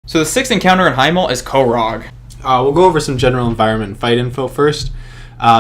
So the 6th encounter in Highmaul is Korog. We'll go over some general environment and fight info first.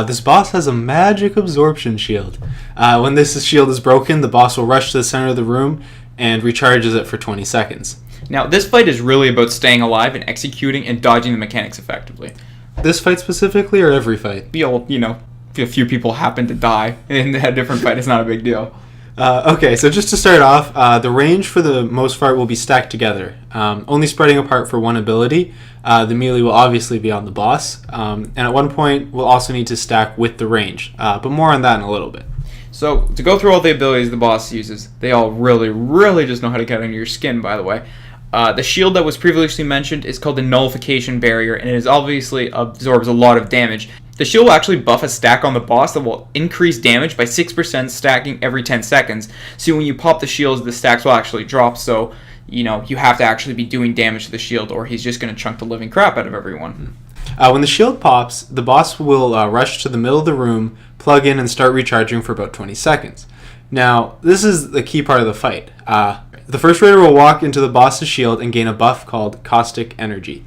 This boss has a magic absorption shield. When this shield is broken, the boss will rush to the center of the room and recharges it for 20 seconds. Now, this fight is really about staying alive and executing and dodging the mechanics effectively. This fight specifically, or every fight? If a few people happen to die in a different fight, it's not a big deal. Okay, so just to start off, the range for the most part will be stacked together, only spreading apart for one ability. The melee will obviously be on the boss, and at one point we'll also need to stack with the range, but more on that in a little bit. So, to go through all the abilities the boss uses, they all really, really just know how to get under your skin, by the way. The shield that was previously mentioned is called the Nullification Barrier, and it obviously absorbs a lot of damage. The shield will actually buff a stack on the boss that will increase damage by 6%, stacking every 10 seconds. So when you pop the shields, the stacks will actually drop, so you have to actually be doing damage to the shield, or he's just going to chunk the living crap out of everyone. When the shield pops, the boss will rush to the middle of the room, plug in, and start recharging for about 20 seconds. Now, this is the key part of the fight. The first raider will walk into the boss's shield and gain a buff called Caustic Energy.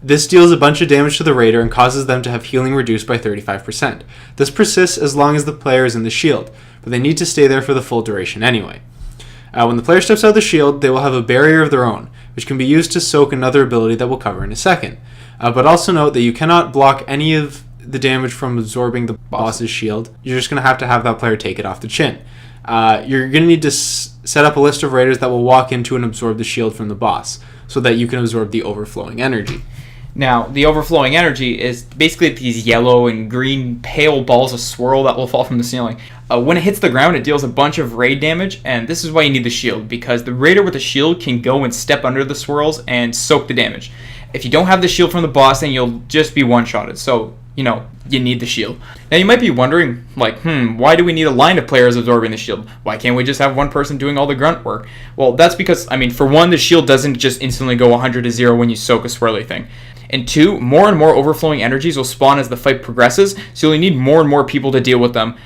This deals a bunch of damage to the raider and causes them to have healing reduced by 35%. This persists as long as the player is in the shield, but they need to stay there for the full duration anyway. When the player steps out of the shield, they will have a barrier of their own, which can be used to soak another ability that we'll cover in a second. But also note that you cannot block any of the damage from absorbing the boss's shield. You're just going to have that player take it off the chin. You're going to need to set up a list of raiders that will walk into and absorb the shield from the boss, so that you can absorb the overflowing energy. Now, the overflowing energy is basically these yellow and green pale balls of swirl that will fall from the ceiling. When it hits the ground, it deals a bunch of raid damage, and this is why you need the shield, because the raider with the shield can go and step under the swirls and soak the damage. If you don't have the shield from the boss, then you'll just be one-shotted, so, you need the shield. Now, you might be wondering, why do we need a line of players absorbing the shield? Why can't we just have one person doing all the grunt work? Well, that's because, for one, the shield doesn't just instantly go 100 to 0 when you soak a swirly thing. And two, more and more overflowing energies will spawn as the fight progresses, so you'll need more and more people to deal with them.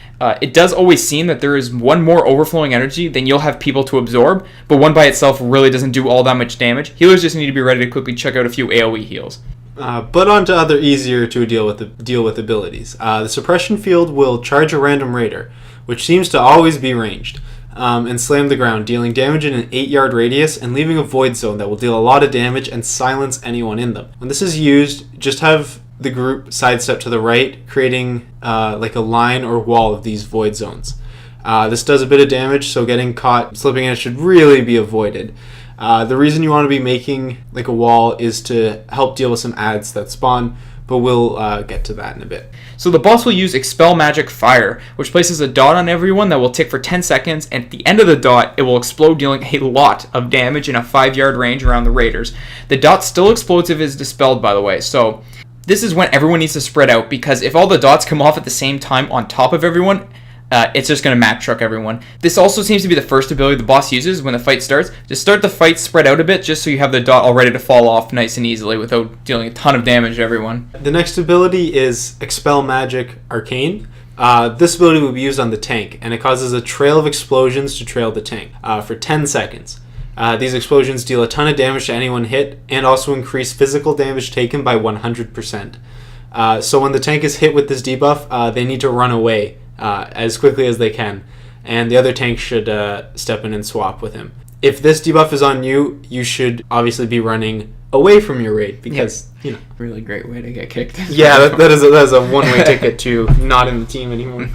It does always seem that there is one more overflowing energy than you'll have people to absorb, but one by itself really doesn't do all that much damage. Healers just need to be ready to quickly check out a few AoE heals. But on to other easier to deal with abilities. The Suppression Field will charge a random raider, which seems to always be ranged, and slam the ground, dealing damage in an 8-yard radius and leaving a void zone that will deal a lot of damage and silence anyone in them. When this is used, just have the group sidestep to the right, creating like a line or wall of these void zones. This does a bit of damage, so getting caught slipping in it should really be avoided. The reason you want to be making like a wall is to help deal with some adds that spawn, but we'll get to that in a bit. So the boss will use Expel Magic Fire, which places a dot on everyone that will tick for 10 seconds, and at the end of the dot, it will explode, dealing a lot of damage in a 5-yard range around the raiders. The dot still explodes if it is dispelled, by the way, so this is when everyone needs to spread out, because if all the dots come off at the same time on top of everyone, it's just going to map truck everyone. This also seems to be the first ability the boss uses when the fight starts. Just start the fight spread out a bit, just so you have the dot all ready to fall off nice and easily without dealing a ton of damage to everyone. The next ability is Expel Magic Arcane. This ability will be used on the tank, and it causes a trail of explosions to trail the tank for 10 seconds. These explosions deal a ton of damage to anyone hit, and also increase physical damage taken by 100%. So when the tank is hit with this debuff, they need to run away as quickly as they can, and the other tank should step in and swap with him. If this debuff is on you, you should obviously be running away from your raid, because really great way to get kicked. Yeah, that is a one-way ticket to not in the team anymore.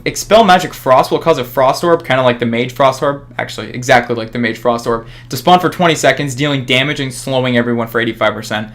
Expel Magic Frost will cause a Frost Orb, kind of like the Mage Frost Orb, actually exactly like the Mage Frost Orb, to spawn for 20 seconds, dealing damage and slowing everyone for 85%.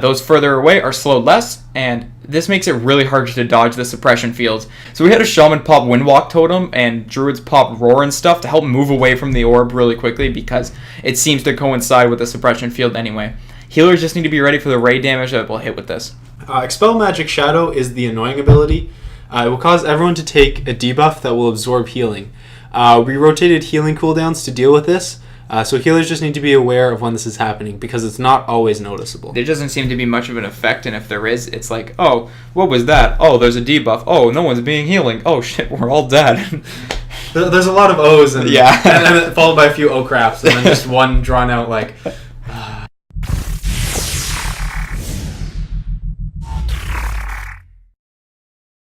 Those further away are slowed less, and this makes it really hard to dodge the suppression fields. So we had a Shaman pop Windwalk Totem and Druids pop Roar and stuff to help move away from the orb really quickly, because it seems to coincide with the suppression field anyway. Healers just need to be ready for the raid damage that will hit with this. Expel Magic Shadow is the annoying ability. It will cause everyone to take a debuff that will absorb healing. We rotated healing cooldowns to deal with this. So healers just need to be aware of when this is happening, because it's not always noticeable. There doesn't seem to be much of an effect, and if there is, it's like, oh, what was that? Oh, there's a debuff. Oh, no one's being healing. Oh shit, we're all dead. There's a lot of O's, and followed by a few O craps, and then just one drawn out like,